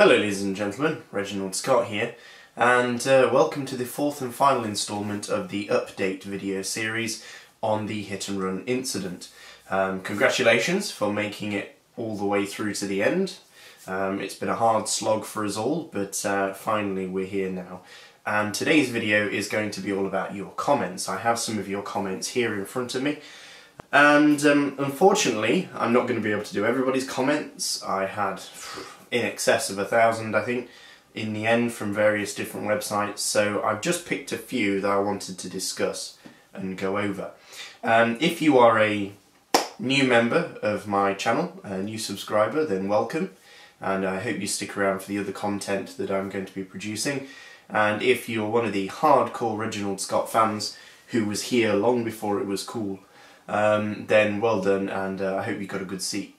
Hello ladies and gentlemen, Reginald Scott here, and welcome to the fourth and final instalment of the update video series on the hit and run incident. Congratulations for making it all the way through to the end. It's been a hard slog for us all, but finally we're here now. And today's video is going to be all about your comments. I have some of your comments here in front of me. And unfortunately, I'm not going to be able to do everybody's comments. I had in excess of 1,000, I think, in the end from various different websites. So I've just picked a few that I wanted to discuss and go over. If you are a new member of my channel, a new subscriber, then welcome. And I hope you stick around for the other content that I'm going to be producing. And if you're one of the hardcore Reginald Scott fans who was here long before it was cool, then well done, and I hope you got a good seat.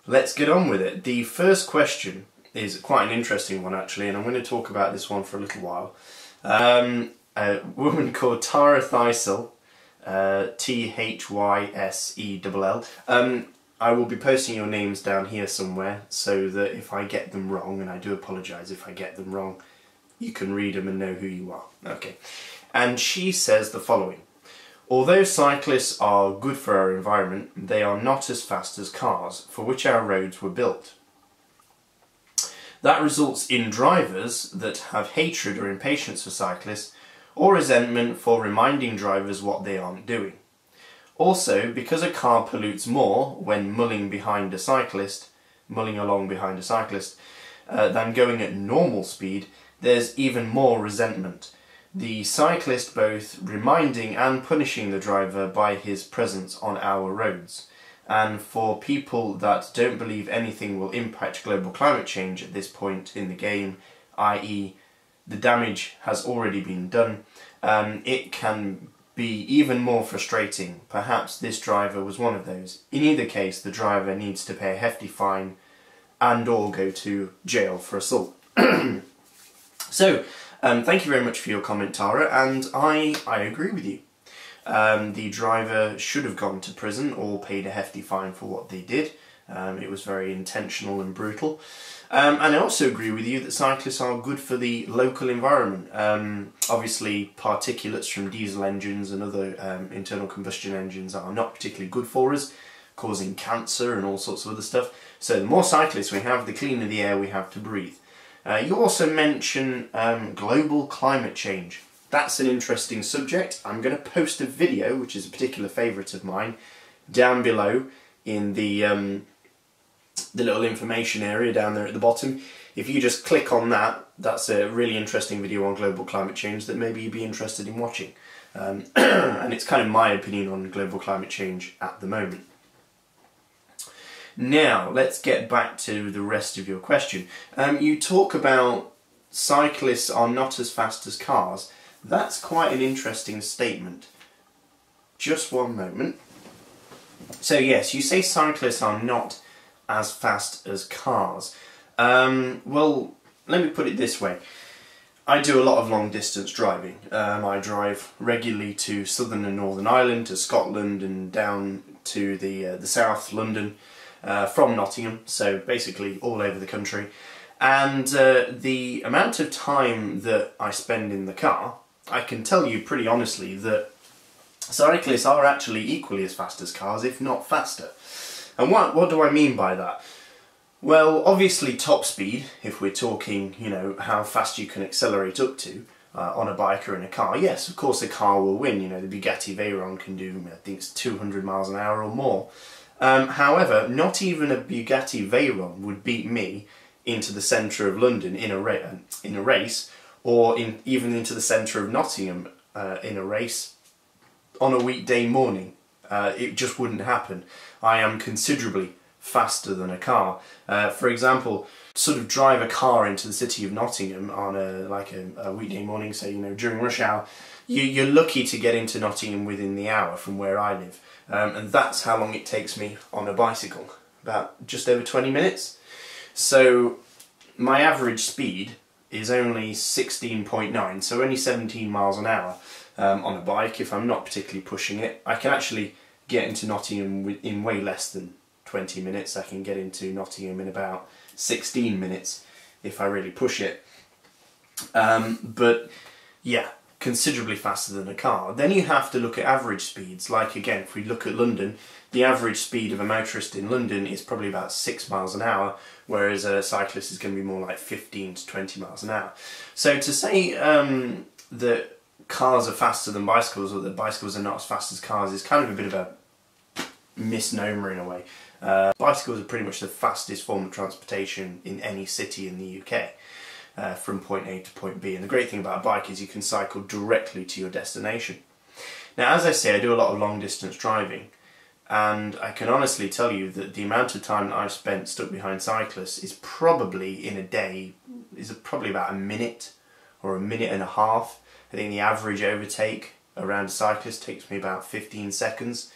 Let's get on with it. The first question is quite an interesting one actually, and I'm going to talk about this one for a little while. A woman called Tara Thysell, T-H-Y-S-E-L-L. I will be posting your names down here somewhere so that if I get them wrong, and I do apologise if I get them wrong, you can read them and know who you are. Okay. And she says the following. Although cyclists are good for our environment, they are not as fast as cars, for which our roads were built. That results in drivers that have hatred or impatience for cyclists, or resentment for reminding drivers what they aren't doing. Also, because a car pollutes more when mulling along behind a cyclist, than going at normal speed, there's even more resentment. The cyclist both reminding and punishing the driver by his presence on our roads. And for people that don't believe anything will impact global climate change at this point in the game, i.e. the damage has already been done, it can be even more frustrating. Perhaps this driver was one of those. In either case, the driver needs to pay a hefty fine and or go to jail for assault. So, thank you very much for your comment, Tara, and I agree with you. The driver should have gone to prison or paid a hefty fine for what they did. It was very intentional and brutal. And I also agree with you that cyclists are good for the local environment. Obviously, particulates from diesel engines and other internal combustion engines are not particularly good for us, causing cancer and all sorts of other stuff. So the more cyclists we have, the cleaner the air we have to breathe. You also mention global climate change. That's an interesting subject. I'm going to post a video, which is a particular favourite of mine, down below in the little information area down there at the bottom. If you just click on that, that's a really interesting video on global climate change that maybe you'd be interested in watching. And it's kind of my opinion on global climate change at the moment. Now, let's get back to the rest of your question. You talk about cyclists are not as fast as cars. That's quite an interesting statement. Just one moment. So yes, you say cyclists are not as fast as cars. Well, let me put it this way. I do a lot of long distance driving. I drive regularly to Southern and Northern Ireland, to Scotland and down to the South London. From Nottingham, so basically all over the country, and the amount of time that I spend in the car, I can tell you pretty honestly that cyclists are actually equally as fast as cars, if not faster. And what do I mean by that? Well, obviously top speed, if we're talking, you know, how fast you can accelerate up to on a bike or in a car, yes, of course a car will win. You know, the Bugatti Veyron can do, I think it's 200 miles an hour or more. However, not even a Bugatti Veyron would beat me into the centre of London in a race, or even into the centre of Nottingham in a race on a weekday morning. It just wouldn't happen. I am considerably faster than a car. For example, sort of drive a car into the city of Nottingham on a weekday morning, so you know during rush hour, you're lucky to get into Nottingham within the hour from where I live. And that's how long it takes me on a bicycle, about just over 20 minutes. So my average speed is only 16.9, so only 17 miles an hour on a bike if I'm not particularly pushing it. I can actually get into Nottingham in way less than 20 minutes. I can get into Nottingham in about 16 minutes if I really push it. But yeah, considerably faster than a car. Then you have to look at average speeds. Like again, if we look at London, the average speed of a motorist in London is probably about 6 miles an hour, whereas a cyclist is going to be more like 15 to 20 miles an hour. So to say that cars are faster than bicycles, or that bicycles are not as fast as cars, is kind of a bit of a misnomer in a way. Bicycles are pretty much the fastest form of transportation in any city in the UK. From point A to point B, and the great thing about a bike is you can cycle directly to your destination. Now, as I say, I do a lot of long distance driving, and I can honestly tell you that the amount of time that I've spent stuck behind cyclists is probably in a day is probably about a minute or a minute and a half. I think the average overtake around a cyclist takes me about 15 seconds.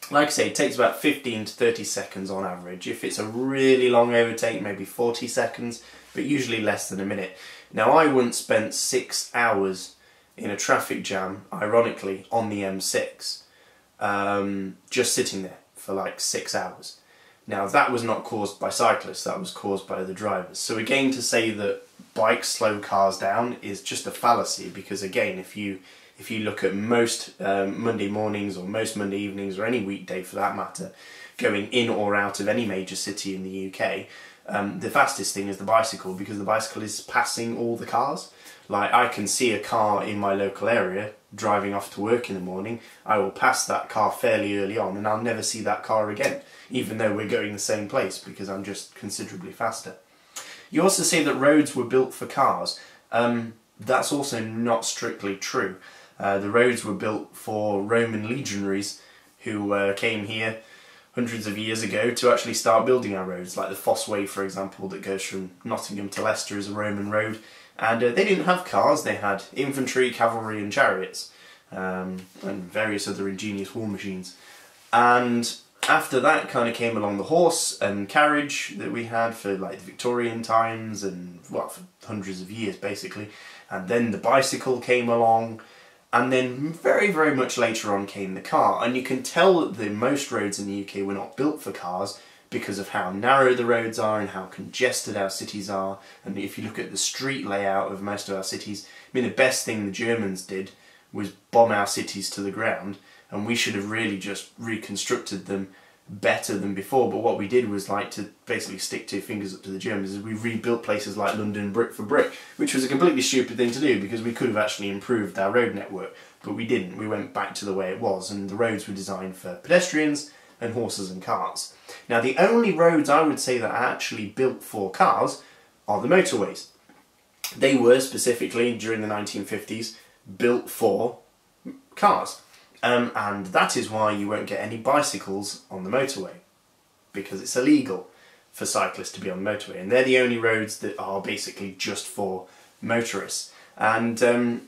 Like I say, it takes about 15 to 30 seconds on average. If it's a really long overtake, maybe 40 seconds, but usually less than a minute. Now, I once spent 6 hours in a traffic jam, ironically, on the M6, just sitting there for like 6 hours. Now, that was not caused by cyclists, that was caused by the drivers. So again, to say that bikes slow cars down is just a fallacy, because again, if you look at most Monday mornings or most Monday evenings, or any weekday for that matter, going in or out of any major city in the UK, the fastest thing is the bicycle, because the bicycle is passing all the cars. Like, I can see a car in my local area driving off to work in the morning, I will pass that car fairly early on and I'll never see that car again, even though we're going the same place, because I'm just considerably faster. You also say that roads were built for cars. That's also not strictly true. The roads were built for Roman legionaries who came here hundreds of years ago to actually start building our roads, like the Fosse Way, for example, that goes from Nottingham to Leicester, is a Roman road. And they didn't have cars, they had infantry, cavalry and chariots, and various other ingenious war machines. And after that kind of came along the horse and carriage that we had for like the Victorian times, and well, for hundreds of years basically. And then the bicycle came along, and then very, very much later on came the car. And you can tell that most roads in the UK were not built for cars because of how narrow the roads are and how congested our cities are. And if you look at the street layout of most of our cities, I mean, the best thing the Germans did was bomb our cities to the ground, and we should have really just reconstructed them better than before. But what we did was like to basically stick 2 fingers up to the Germans, is we rebuilt places like London brick for brick, which was a completely stupid thing to do, because we could have actually improved our road network, but we didn't. We went back to the way it was, and the roads were designed for pedestrians and horses and carts. Now, the only roads I would say that are actually built for cars are the motorways. They were specifically, during the 1950s, built for cars. And that is why you won't get any bicycles on the motorway, because it's illegal for cyclists to be on the motorway, and they're the only roads that are basically just for motorists. And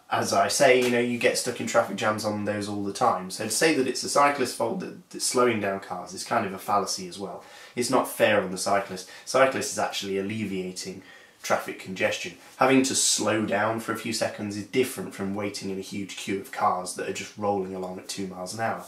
as I say, you know, you get stuck in traffic jams on those all the time. So to say that it's the cyclist's fault that's slowing down cars is kind of a fallacy as well. It's not fair on the cyclist. Cyclist is actually alleviating traffic congestion. Having to slow down for a few seconds is different from waiting in a huge queue of cars that are just rolling along at 2 miles an hour.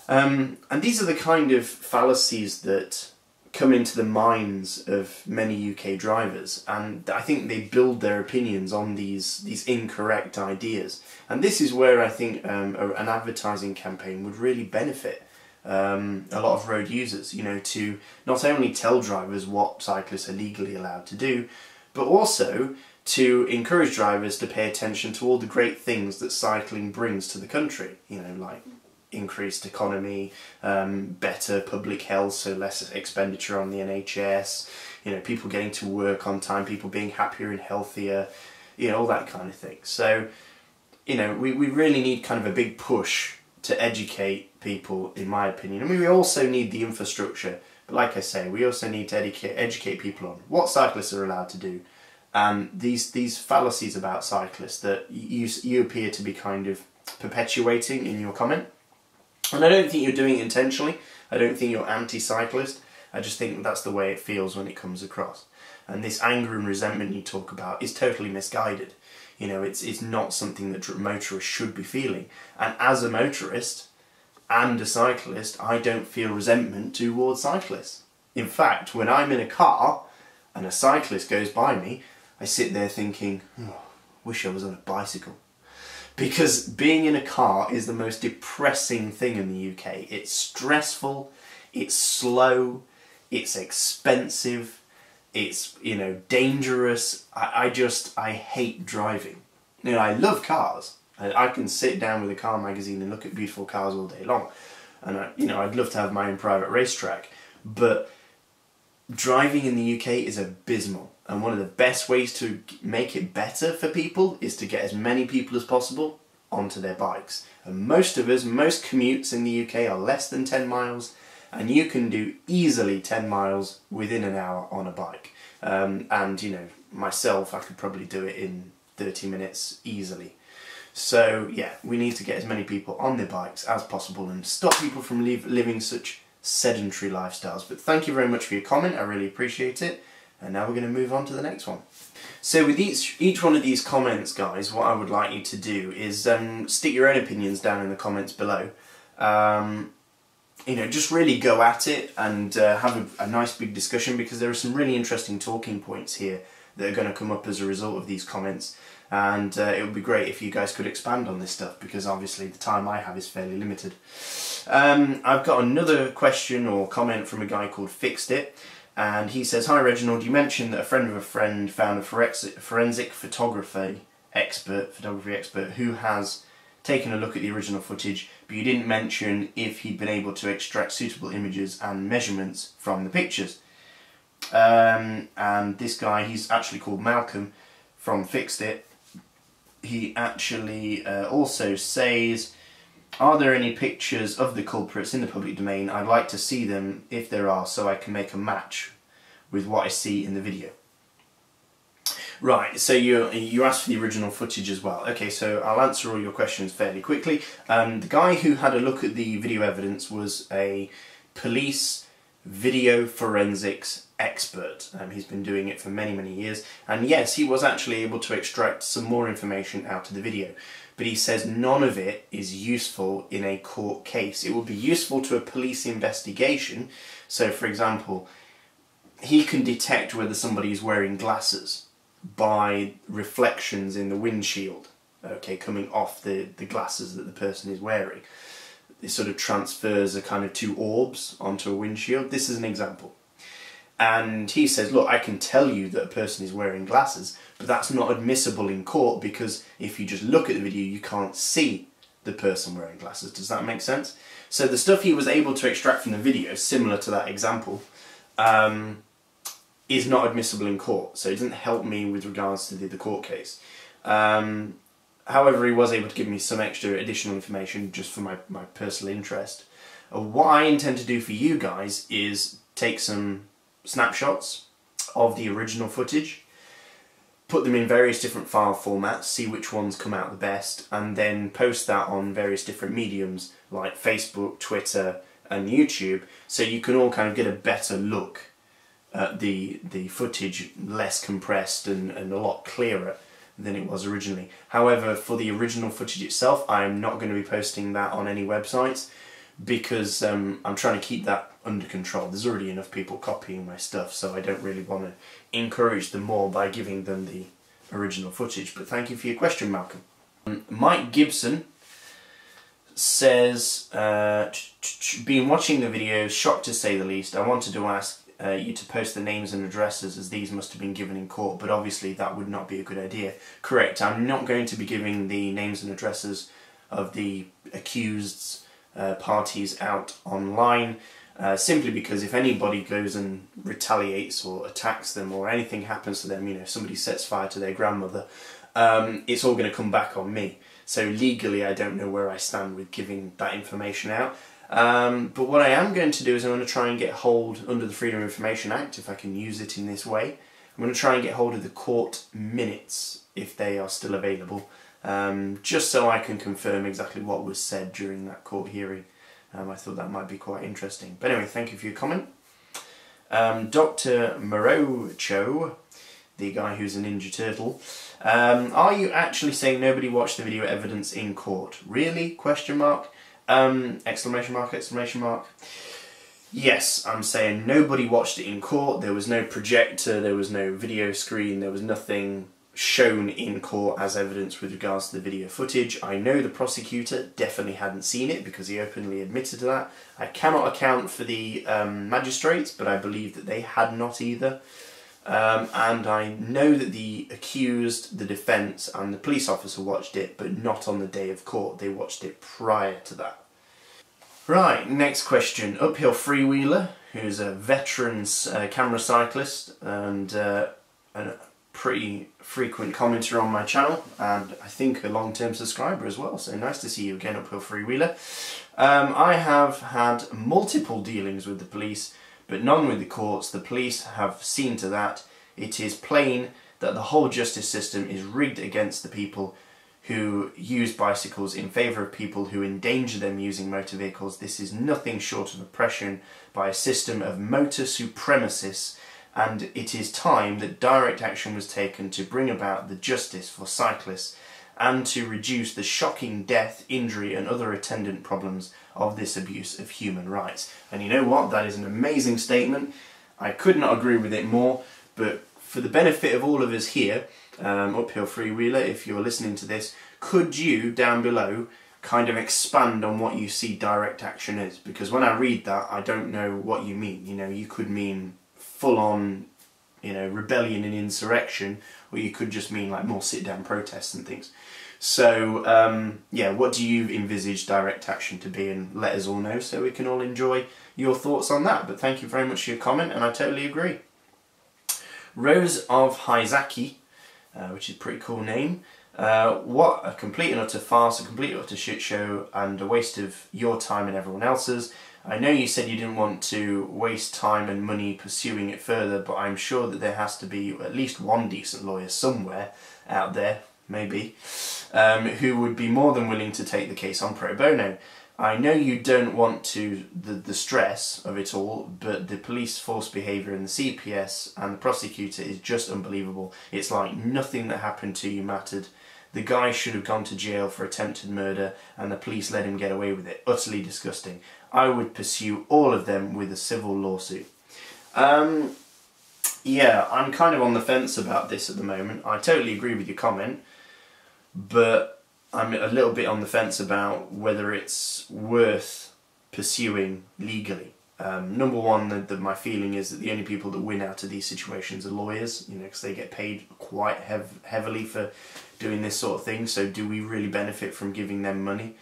And these are the kind of fallacies that come into the minds of many UK drivers, and I think they build their opinions on these incorrect ideas. And this is where I think an advertising campaign would really benefit a lot of road users, you know, to not only tell drivers what cyclists are legally allowed to do, but also to encourage drivers to pay attention to all the great things that cycling brings to the country, you know, like increased economy, better public health, so less expenditure on the NHS, you know, people getting to work on time, people being happier and healthier, you know, all that kind of thing. So, you know, we really need kind of a big push to educate people, in my opinion. I mean, we also need the infrastructure, but like I say, we also need to educate people on what cyclists are allowed to do, and these fallacies about cyclists that you appear to be kind of perpetuating in your comment. And I don't think you're doing it intentionally. I don't think you're anti-cyclist. I just think that's the way it feels when it comes across. And this anger and resentment you talk about is totally misguided. You know, it's not something that motorists should be feeling. And as a motorist and a cyclist, I don't feel resentment towards cyclists. In fact, when I'm in a car and a cyclist goes by me, I sit there thinking, oh, wish I was on a bicycle. Because being in a car is the most depressing thing in the UK. It's stressful, it's slow, it's expensive, it's, you know, dangerous. I hate driving. You know, I love cars. I can sit down with a car magazine and look at beautiful cars all day long. And I'd love to have my own private racetrack. But driving in the UK is abysmal. And one of the best ways to make it better for people is to get as many people as possible onto their bikes. And most of us, most commutes in the UK are less than 10 miles, and you can do easily 10 miles within an hour on a bike. And, you know, myself, I could probably do it in 30 minutes easily. So, yeah, we need to get as many people on their bikes as possible and stop people from living such sedentary lifestyles. But thank you very much for your comment, I really appreciate it. And now we're going to move on to the next one. So with each one of these comments, guys, what I would like you to do is stick your own opinions down in the comments below. You know, just really go at it and have a nice big discussion, because there are some really interesting talking points here that are going to come up as a result of these comments. And it would be great if you guys could expand on this stuff, because obviously the time I have is fairly limited. I've got another question or comment from a guy called Fixed It. And he says, "Hi Reginald, you mentioned that a friend of a friend found a forensic photography expert who has taken a look at the original footage, but you didn't mention if he'd been able to extract suitable images and measurements from the pictures." And this guy, he's actually called Malcolm from Fixed It. He actually also says, "Are there any pictures of the culprits in the public domain? I'd like to see them if there are, so I can make a match with what I see in the video." Right, so you asked for the original footage as well. Okay, so I'll answer all your questions fairly quickly. The guy who had a look at the video evidence was a police video forensics expert. He's been doing it for many, many years. And yes, he was actually able to extract some more information out of the video. But he says none of it is useful in a court case. It would be useful to a police investigation. So, for example, he can detect whether somebody is wearing glasses by reflections in the windshield, okay, coming off the glasses that the person is wearing. It sort of transfers a kind of two orbs onto a windshield. This is an example. And he says, look, I can tell you that a person is wearing glasses, but that's not admissible in court, because if you just look at the video, you can't see the person wearing glasses. Does that make sense? So the stuff he was able to extract from the video, similar to that example, is not admissible in court. So it doesn't help me with regards to the court case. However, he was able to give me some extra additional information just for my personal interest. What I intend to do for you guys is take some snapshots of the original footage, put them in various different file formats, see which ones come out the best, and then post that on various different mediums like Facebook, Twitter and YouTube, so you can all kind of get a better look at the footage, less compressed and a lot clearer than it was originally. However, for the original footage itself, I'm not going to be posting that on any websites, because I'm trying to keep that under control. There's already enough people copying my stuff, so I don't really want to encourage them more by giving them the original footage. But thank you for your question, Malcolm. Mike Gibson says, been watching the videos, shocked to say the least. I wanted to ask you to post the names and addresses, as these must have been given in court, but obviously that would not be a good idea. Correct, I'm not going to be giving the names and addresses of the accused parties out online, simply because if anybody goes and retaliates or attacks them, or anything happens to them, you know, if somebody sets fire to their grandmother, it's all going to come back on me. So legally I don't know where I stand with giving that information out. But what I am going to do is I'm going to try and get hold, under the Freedom of Information Act, if I can use it in this way, I'm going to try and get hold of the court minutes, if they are still available, just so I can confirm exactly what was said during that court hearing. I thought that might be quite interesting. But anyway, thank you for your comment. Dr. Morocho, the guy who's a Ninja Turtle, are you actually saying nobody watched the video evidence in court? Really? Question mark. Exclamation mark, exclamation mark. Yes, I'm saying nobody watched it in court. There was no projector, there was no video screen, there was nothing shown in court as evidence with regards to the video footage. I know the prosecutor definitely hadn't seen it because he openly admitted to that. I cannot account for the magistrates, but I believe that they had not either. And I know that the accused, the defence and the police officer watched it, but not on the day of court. They watched it prior to that. Right, next question. Uphill freewheeler, who's a veteran's camera cyclist and a pretty frequent commenter on my channel, and I think a long-term subscriber as well, so nice to see you again, Uphill freewheeler. I have had multiple dealings with the police, but none with the courts. The police have seen to that. It is plain that the whole justice system is rigged against the people who use bicycles in favour of people who endanger them using motor vehicles. This is nothing short of oppression by a system of motor supremacists, and it is time that direct action was taken to bring about the justice for cyclists and to reduce the shocking death, injury and other attendant problems of this abuse of human rights. And you know what? That is an amazing statement. I could not agree with it more, but for the benefit of all of us here, Uphill freewheeler, if you're listening to this, could you, down below, kind of expand on what you see direct action is? Because when I read that, I don't know what you mean. You know, you could mean full-on, you know, rebellion and insurrection, or you could just mean like more sit-down protests and things. So, yeah, what do you envisage direct action to be? And let us all know so we can all enjoy your thoughts on that. But thank you very much for your comment, and I totally agree. Rose of Hizaki, which is a pretty cool name. What a complete and utter farce, a complete and utter shit show, and a waste of your time and everyone else's. I know you said you didn't want to waste time and money pursuing it further, but I'm sure that there has to be at least one decent lawyer somewhere out there, maybe, who would be more than willing to take the case on pro bono. I know you don't want the stress of it all, but the police force behaviour in the CPS and the prosecutor is just unbelievable. It's like nothing that happened to you mattered. The guy should have gone to jail for attempted murder and the police let him get away with it. Utterly disgusting. I would pursue all of them with a civil lawsuit. Yeah, I'm kind of on the fence about this at the moment. I totally agree with your comment, but I'm a little bit on the fence about whether it's worth pursuing legally. Number one, my feeling is that the only people that win out of these situations are lawyers, you know, because they get paid quite heavily for doing this sort of thing. So do we really benefit from giving them money?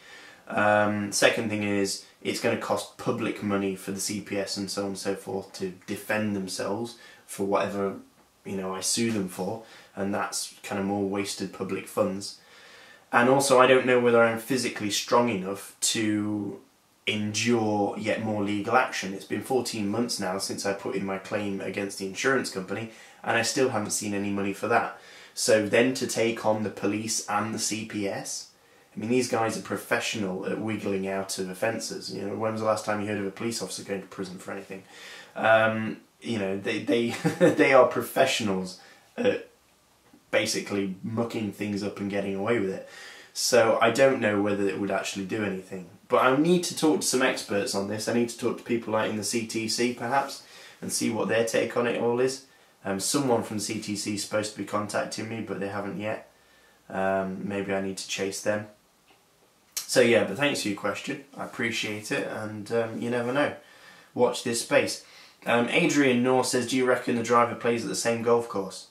Second thing is, it's going to cost public money for the CPS and so on and so forth to defend themselves for whatever, you know, I sue them for, and that's kind of more wasted public funds. And also, I don't know whether I'm physically strong enough to endure yet more legal action. It's been 14 months now since I put in my claim against the insurance company, and I still haven't seen any money for that. So then to take on the police and the CPS, I mean, these guys are professional at wiggling out of offences. You know, when was the last time you heard of a police officer going to prison for anything? You know, they are professionals at basically mucking things up and getting away with it. So I don't know whether it would actually do anything. But I need to talk to some experts on this. I need to talk to people like in the CTC perhaps and see what their take on it all is. Someone from CTC is supposed to be contacting me, but they haven't yet. Maybe I need to chase them. So yeah, but thanks for your question. I appreciate it, and you never know. Watch this space. Adrian Noor says, do you reckon the driver plays at the same golf course?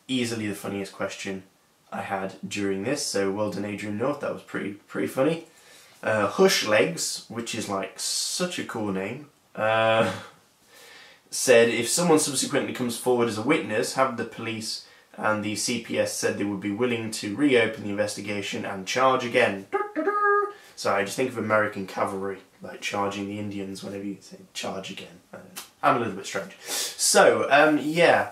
Easily the funniest question I had during this, so well done Adrian Noor, that was pretty funny. Hush Legs, which is like such a cool name, said, if someone subsequently comes forward as a witness, have the police and the CPS said they would be willing to reopen the investigation and charge again. So I just think of American cavalry, like charging the Indians whenever you say charge again. I'm a little bit strange. So, yeah,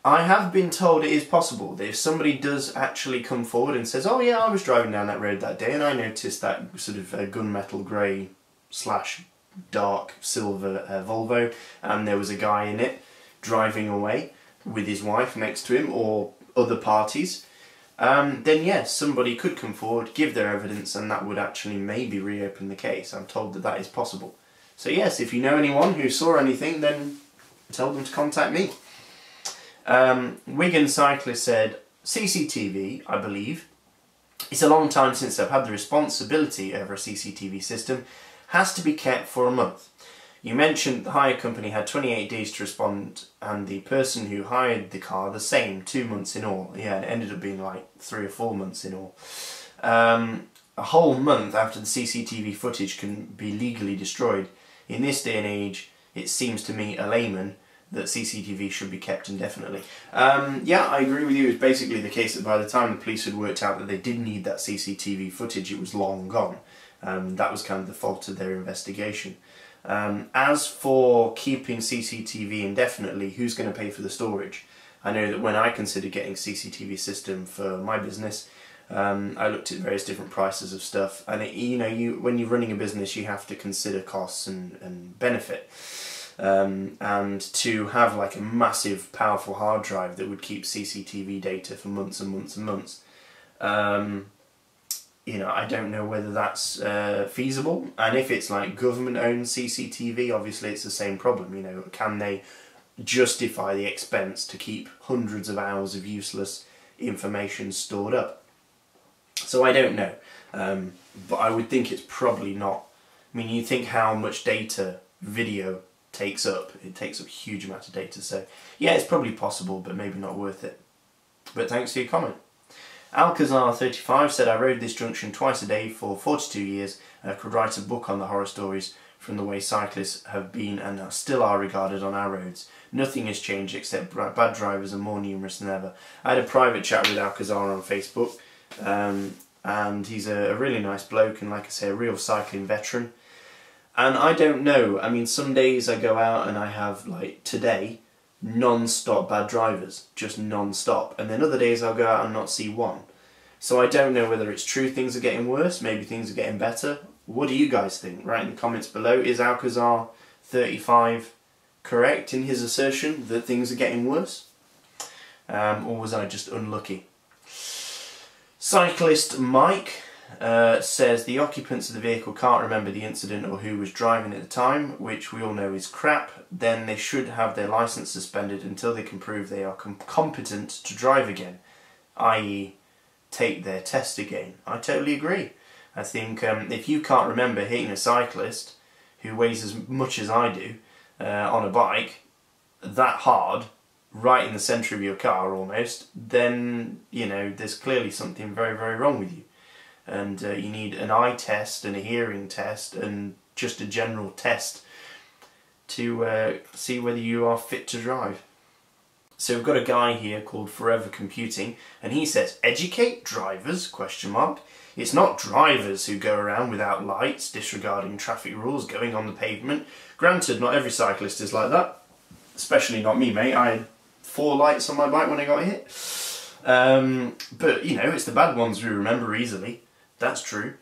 I have been told it is possible that if somebody does actually come forward and says, oh yeah, I was driving down that road that day and I noticed that sort of gunmetal grey / dark silver Volvo, and there was a guy in it driving away with his wife next to him or other parties, then yes, somebody could come forward, give their evidence, and that would actually maybe reopen the case. I'm told that that is possible. So yes, if you know anyone who saw anything, then tell them to contact me. Wigan Cyclist said, CCTV, I believe. It's a long time since I've had the responsibility over a CCTV system. Has to be kept for a month. You mentioned the hire company had 28 days to respond, and the person who hired the car the same, 2 months in all. Yeah, it ended up being like 3 or 4 months in all. A whole month after the CCTV footage can be legally destroyed. In this day and age, it seems to me, a layman, that CCTV should be kept indefinitely. Yeah, I agree with you. It's basically the case that by the time the police had worked out that they did need that CCTV footage, it was long gone. That was kind of the fault of their investigation. As for keeping CCTV indefinitely, who's going to pay for the storage? I know that when I considered getting a CCTV system for my business, I looked at various different prices of stuff, and when you're running a business, you have to consider costs and benefit. And to have like a massive, powerful hard drive that would keep CCTV data for months and months and months, I don't know whether that's feasible. And if it's like government-owned CCTV, obviously it's the same problem. Can they justify the expense to keep hundreds of hours of useless information stored up? So I don't know, but I would think it's probably not. I mean, you think how much data video takes up. It takes up a huge amount of data, so yeah, it's probably possible, but maybe not worth it. But thanks for your comment. Alcazar35 said, I rode this junction twice a day for 42 years and I could write a book on the horror stories from the way cyclists have been and still are regarded on our roads. Nothing has changed except bad drivers are more numerous than ever. I had a private chat with Alcazar on Facebook, and he's a really nice bloke and, like I say, a real cycling veteran. And I don't know, I mean, some days I go out and I have, like today, non-stop bad drivers, just non-stop, and then other days I'll go out and not see one. So I don't know whether it's true things are getting worse, maybe things are getting better. What do you guys think? Write in the comments below. Is Alcazar35 correct in his assertion that things are getting worse? Or was I just unlucky? Cyclist Mike says the occupants of the vehicle can't remember the incident or who was driving at the time, which we all know is crap. Then they should have their licence suspended until they can prove they are competent to drive again, i.e. take their test again. I totally agree. I think if you can't remember hitting a cyclist who weighs as much as I do on a bike that hard, right in the centre of your car almost, then there's clearly something very, very wrong with you. And you need an eye test and a hearing test and just a general test to see whether you are fit to drive. So we've got a guy here called Forever Computing, and he says, educate drivers, ? It's not drivers who go around without lights, disregarding traffic rules, going on the pavement. Granted, not every cyclist is like that, especially not me, mate. I had 4 lights on my bike when I got hit. But, it's the bad ones we remember easily. That's true.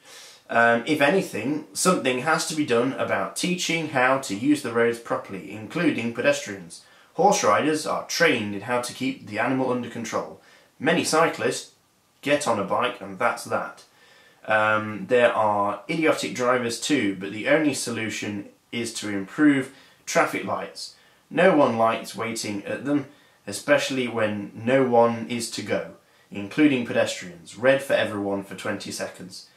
If anything, something has to be done about teaching how to use the roads properly, including pedestrians. Horse riders are trained in how to keep the animal under control. Many cyclists get on a bike and that's that. There are idiotic drivers too, but the only solution is to improve traffic lights. No one likes waiting at them, especially when no one is to go, including pedestrians. Red for everyone for 20 seconds.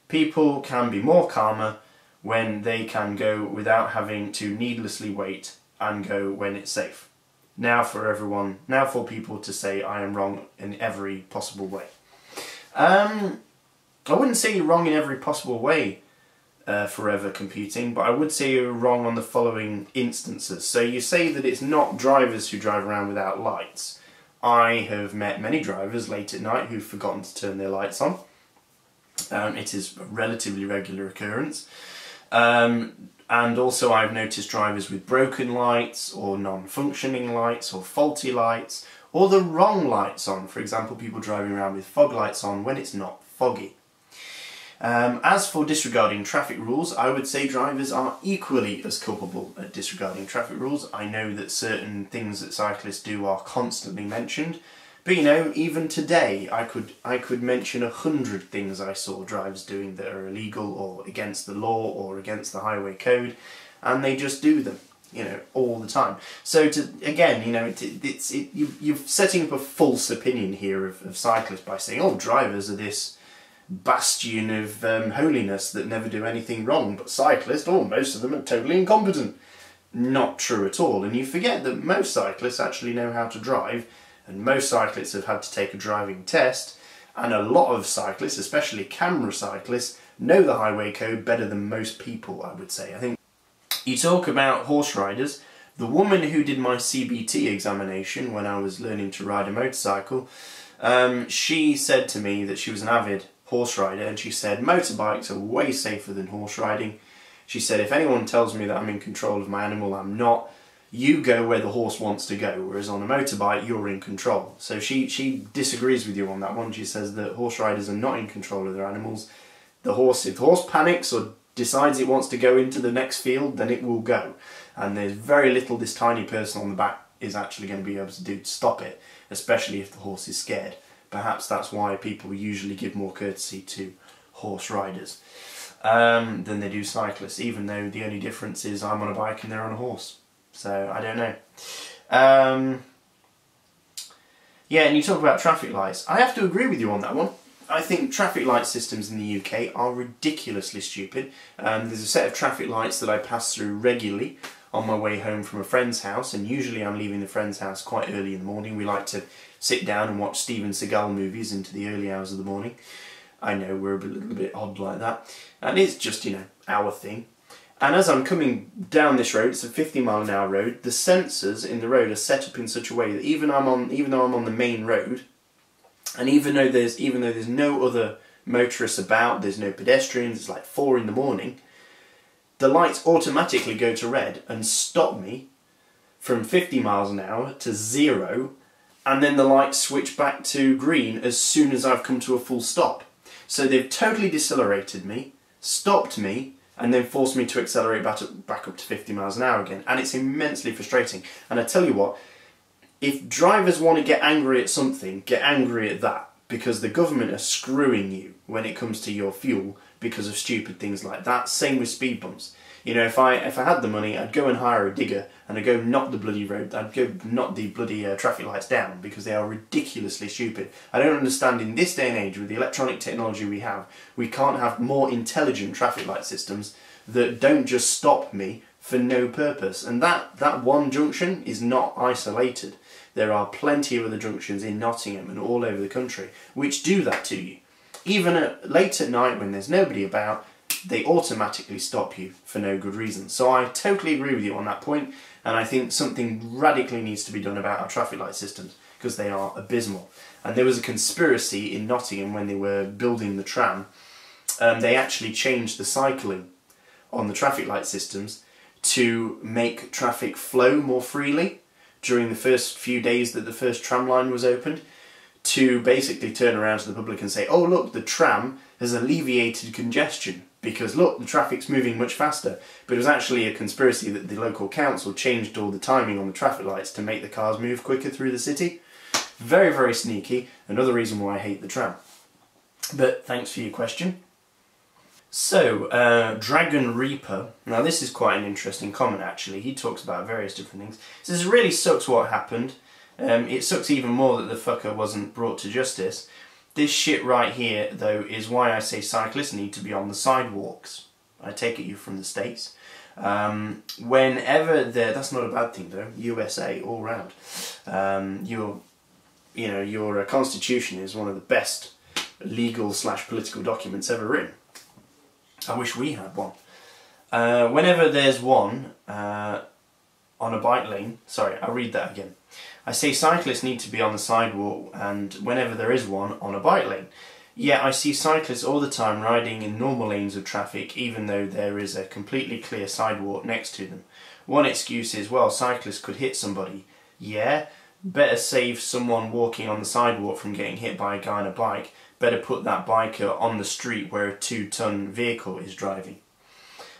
People can be more calmer when they can go without having to needlessly wait and go when it's safe. Now for people to say I am wrong in every possible way. I wouldn't say you're wrong in every possible way, Forever Computing, but I would say you're wrong on the following instances. So you say that it's not drivers who drive around without lights. I have met many drivers late at night who've forgotten to turn their lights on. It is a relatively regular occurrence. And also I've noticed drivers with broken lights or non-functioning lights or faulty lights or the wrong lights on. For example, people driving around with fog lights on when it's not foggy. As for disregarding traffic rules, I would say drivers are equally as culpable at disregarding traffic rules. I know that certain things that cyclists do are constantly mentioned, but even today I could mention 100 things I saw drivers doing that are illegal or against the law or against the highway code. and they just do them, you know, all the time. So again, you know, you're setting up a false opinion here of cyclists by saying, oh, drivers are this bastion of holiness that never do anything wrong, but cyclists, oh, most of them are totally incompetent. Not true at all, and you forget that most cyclists actually know how to drive, and most cyclists have had to take a driving test, and a lot of cyclists, especially camera cyclists, know the highway code better than most people, I would say. I think you talk about horse riders. The woman who did my CBT examination when I was learning to ride a motorcycle, she said to me that she was an avid horse rider, and she said motorbikes are way safer than horse riding. She said, if anyone tells me that I'm in control of my animal, I'm not. You go where the horse wants to go, whereas on a motorbike, you're in control. So she disagrees with you on that one. She says that horse riders are not in control of their animals. The horse, if the horse panics or decides it wants to go into the next field, then it will go. And there's very little this tiny person on the back is actually going to be able to do to stop it, especially if the horse is scared. Perhaps that's why people usually give more courtesy to horse riders than they do cyclists, even though the only difference is I'm on a bike and they're on a horse. So, I don't know. Yeah, and you talk about traffic lights. I have to agree with you on that one. I think traffic light systems in the UK are ridiculously stupid. There's a set of traffic lights that I pass through regularly on my way home from a friend's house, and usually I'm leaving the friend's house quite early in the morning. We like to sit down and watch Steven Seagal movies into the early hours of the morning. I know we're a little bit odd like that, and it's just, you know, our thing. And as I'm coming down this road, it's a 50-mile-an-hour road, the sensors in the road are set up in such a way that even though I'm on the main road, and even though there's no other motorists about, there's no pedestrians, it's like 4 in the morning, the lights automatically go to red and stop me from 50 miles an hour to 0, and then the lights switch back to green as soon as I've come to a full stop. So they've totally decelerated me, stopped me, and then forced me to accelerate back up to 50 miles an hour again. And it's immensely frustrating. And I tell you what, if drivers want to get angry at something, get angry at that, because the government are screwing you when it comes to your fuel because of stupid things like that. Same with speed bumps. You know, if I had the money, I'd go and hire a digger and I'd go knock the bloody road, I'd go knock the bloody traffic lights down, because they are ridiculously stupid. I don't understand, in this day and age with the electronic technology we have, we can't have more intelligent traffic light systems that don't just stop me for no purpose. And that one junction is not isolated. There are plenty of other junctions in Nottingham and all over the country which do that to you. Even late at night when there's nobody about, they automatically stop you for no good reason. So I totally agree with you on that point, and I think something radically needs to be done about our traffic light systems, because they are abysmal. And there was a conspiracy in Nottingham when they were building the tram. They actually changed the cycling on the traffic light systems to make traffic flow more freely during the first few days that the first tram line was opened, to basically turn around to the public and say, oh look, the tram has alleviated congestion because look, the traffic's moving much faster. But it was actually a conspiracy that the local council changed all the timing on the traffic lights to make the cars move quicker through the city. Very, very sneaky. Another reason why I hate the tram. But thanks for your question. So, Dragon Reaper, now this is quite an interesting comment actually. He talks about various different things. He says, it really sucks what happened. It sucks even more that the fucker wasn't brought to justice. This shit right here, though, is why I say cyclists need to be on the sidewalks. I take it you're from the States. Whenever that's not a bad thing though, USA all round. Your constitution is one of the best legal / political documents ever written. I wish we had one. Whenever there's one on a bike lane, sorry, I'll read that again. I say cyclists need to be on the sidewalk, and whenever there is one, on a bike lane. Yeah, I see cyclists all the time riding in normal lanes of traffic, even though there is a completely clear sidewalk next to them. One excuse is, well, cyclists could hit somebody. Yeah, better save someone walking on the sidewalk from getting hit by a guy on a bike. Better put that biker on the street where a 2-ton vehicle is driving.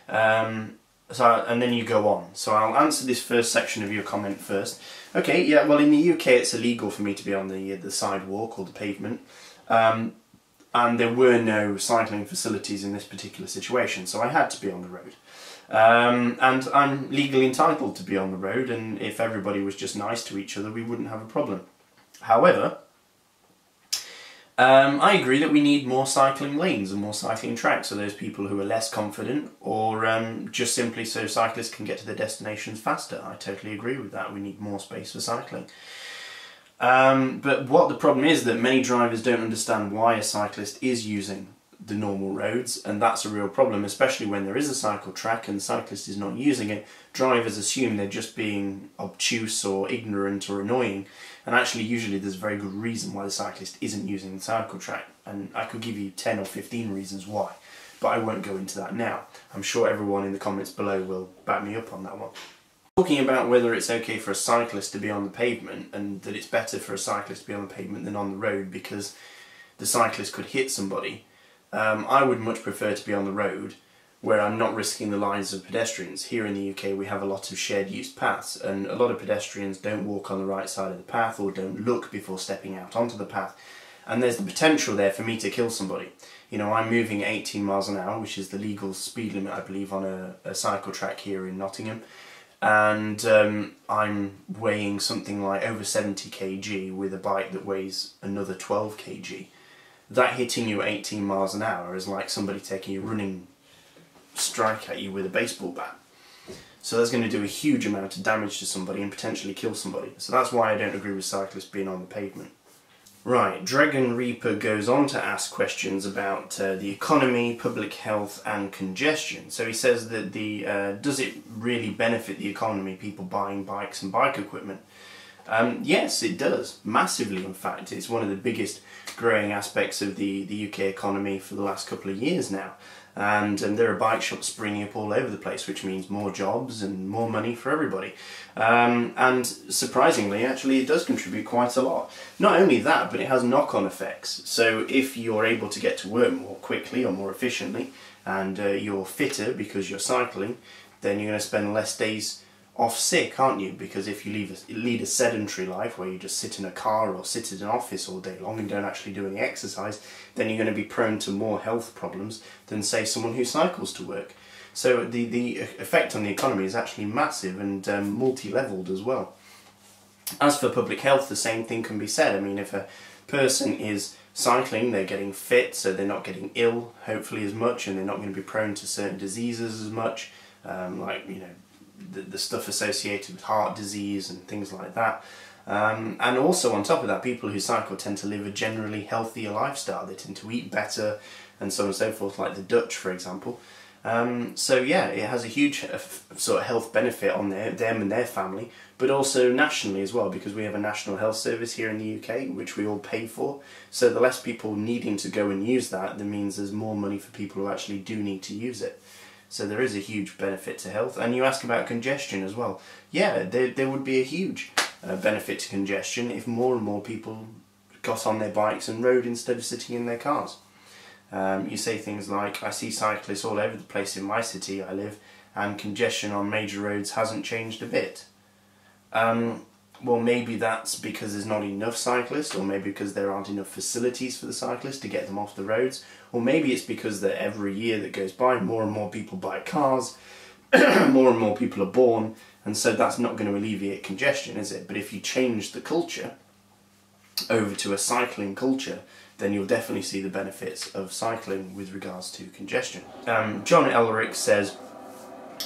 And then you go on. So I'll answer this first section of your comment first. Okay, yeah, well in the UK it's illegal for me to be on the sidewalk or the pavement. And there were no cycling facilities in this particular situation, so I had to be on the road. And I'm legally entitled to be on the road, and if everybody was just nice to each other, we wouldn't have a problem. However, I agree that we need more cycling lanes and more cycling tracks for those people who are less confident, or just simply so cyclists can get to their destinations faster. I totally agree with that. We need more space for cycling. But what the problem is that many drivers don't understand why a cyclist is using the normal roads, and that's a real problem, especially when there is a cycle track and the cyclist is not using it. Drivers assume they're just being obtuse or ignorant or annoying, and actually usually there's a very good reason why the cyclist isn't using the cycle track, and I could give you 10 or 15 reasons why, but I won't go into that now. I'm sure everyone in the comments below will back me up on that one. Talking about whether it's okay for a cyclist to be on the pavement, and that it's better for a cyclist to be on the pavement than on the road because the cyclist could hit somebody, I would much prefer to be on the road where I'm not risking the lives of pedestrians. Here in the UK we have a lot of shared use paths, and a lot of pedestrians don't walk on the right side of the path or don't look before stepping out onto the path, and there's the potential there for me to kill somebody. You know, I'm moving at 18 miles an hour, which is the legal speed limit I believe on a cycle track here in Nottingham, and I'm weighing something like over 70 kg with a bike that weighs another 12 kg. That hitting you at 18 miles an hour is like somebody taking a running strike at you with a baseball bat. So that's going to do a huge amount of damage to somebody and potentially kill somebody. So that's why I don't agree with cyclists being on the pavement. Right, Dragon Reaper goes on to ask questions about the economy, public health and congestion. So he says that does it really benefit the economy, people buying bikes and bike equipment? Yes, it does, massively in fact. It's one of the biggest growing aspects of the UK economy for the last couple of years now. And there are bike shops springing up all over the place, which means more jobs and more money for everybody. And surprisingly, actually, it does contribute quite a lot. Not only that, but it has knock-on effects. So if you're able to get to work more quickly or more efficiently, and you're fitter because you're cycling, then you're going to spend less days off sick, aren't you? Because if you lead a sedentary life where you just sit in a car or sit in an office all day long and don't actually do any exercise, then you're going to be prone to more health problems than, say, someone who cycles to work. So the effect on the economy is actually massive and multi-leveled as well. As for public health, the same thing can be said. I mean, if a person is cycling, they're getting fit, so they're not getting ill, hopefully, as much, and they're not going to be prone to certain diseases as much, like, you know, the stuff associated with heart disease and things like that. And also on top of that, people who cycle tend to live a generally healthier lifestyle. They tend to eat better and so on and so forth, like the Dutch, for example. So yeah, it has a huge sort of health benefit on them and their family, but also nationally as well, because we have a national health service here in the UK, which we all pay for. So the less people needing to go and use that means there's more money for people who actually do need to use it. So there is a huge benefit to health. And you ask about congestion as well. Yeah, there would be a huge benefit to congestion if more and more people got on their bikes and rode instead of sitting in their cars. You say things like, I see cyclists all over the place in my city I live, and congestion on major roads hasn't changed a bit. Well, maybe that's because there's not enough cyclists, or maybe because there aren't enough facilities for the cyclists to get them off the roads, or maybe it's because that every year that goes by, more and more people buy cars, more and more people are born, and so that's not going to alleviate congestion, is it? But if you change the culture over to a cycling culture, then you'll definitely see the benefits of cycling with regards to congestion. John Elric says,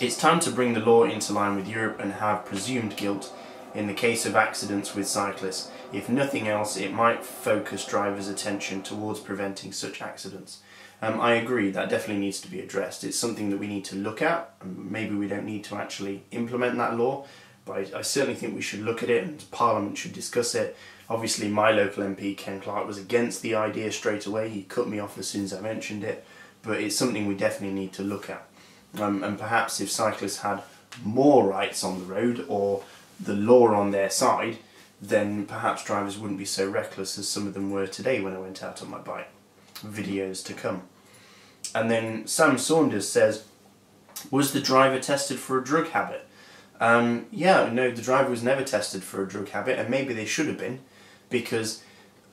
it's time to bring the law into line with Europe and have presumed guilt in the case of accidents with cyclists. If nothing else, it might focus drivers' attention towards preventing such accidents. I agree, that definitely needs to be addressed. It's something that we need to look at. Maybe we don't need to actually implement that law, but I certainly think we should look at it, and Parliament should discuss it. Obviously my local MP, Ken Clark, was against the idea straight away. He cut me off as soon as I mentioned it, but it's something we definitely need to look at. And perhaps if cyclists had more rights on the road, or the law on their side, then perhaps drivers wouldn't be so reckless as some of them were today when I went out on my bike. Videos to come. And then Sam Saunders says, was the driver tested for a drug habit? Yeah, no, the driver was never tested for a drug habit, and maybe they should have been, because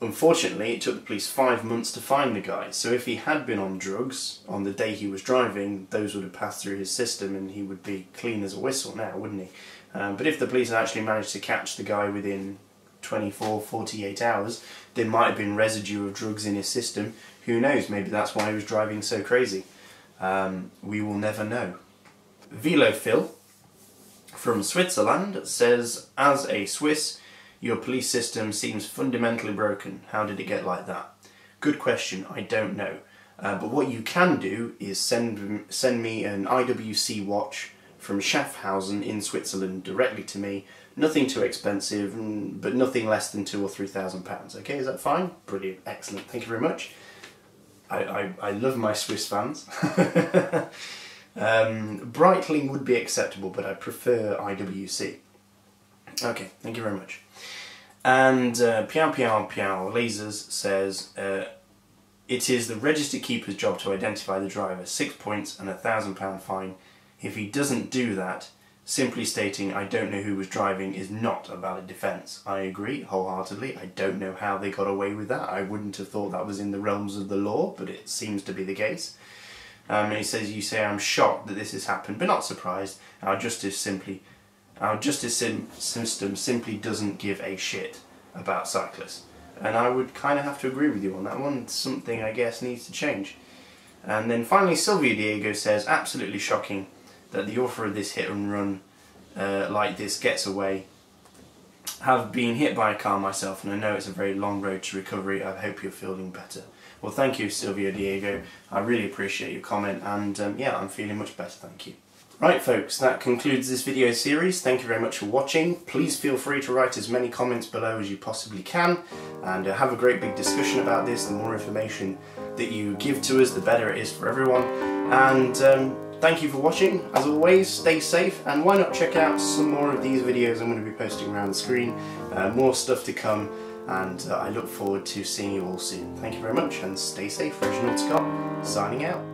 unfortunately, it took the police 5 months to find the guy. So if he had been on drugs on the day he was driving, those would have passed through his system and he would be clean as a whistle now, wouldn't he? But if the police had actually managed to catch the guy within 24, 48 hours, there might have been residue of drugs in his system. Who knows, maybe that's why he was driving so crazy. We will never know. Velo Phil from Switzerland says, as a Swiss, your police system seems fundamentally broken. How did it get like that? Good question, I don't know. But what you can do is send me an IWC watch from Schaffhausen in Switzerland directly to me. Nothing too expensive, but nothing less than £2,000 or £3,000. Okay, is that fine? Brilliant, excellent, thank you very much. I love my Swiss fans. Breitling would be acceptable, but I prefer IWC. Okay, thank you very much. And Piao Piao Piao Lasers says, it is the registered keeper's job to identify the driver, 6 points and £1,000 fine. If he doesn't do that, simply stating I don't know who was driving is not a valid defence. I agree wholeheartedly. I don't know how they got away with that. I wouldn't have thought that was in the realms of the law, but it seems to be the case. And he says, you say, I'm shocked that this has happened, but not surprised. Our justice system simply doesn't give a shit about cyclists. And I would kind of have to agree with you on that one. Something, I guess, needs to change. And then finally, Sylvia Diego says, absolutely shocking that the author of this hit and run like this gets away. Have been hit by a car myself, and I know it's a very long road to recovery. I hope you're feeling better. Well, thank you, Sylvia Diego. I really appreciate your comment, and yeah, I'm feeling much better, thank you. Right, folks, that concludes this video series. Thank you very much for watching. Please feel free to write as many comments below as you possibly can, and have a great big discussion about this. The more information that you give to us, the better it is for everyone. And thank you for watching. As always, stay safe, and why not check out some more of these videos I'm going to be posting around the screen. More stuff to come, and I look forward to seeing you all soon. Thank you very much, and stay safe. Reginald Scott, signing out.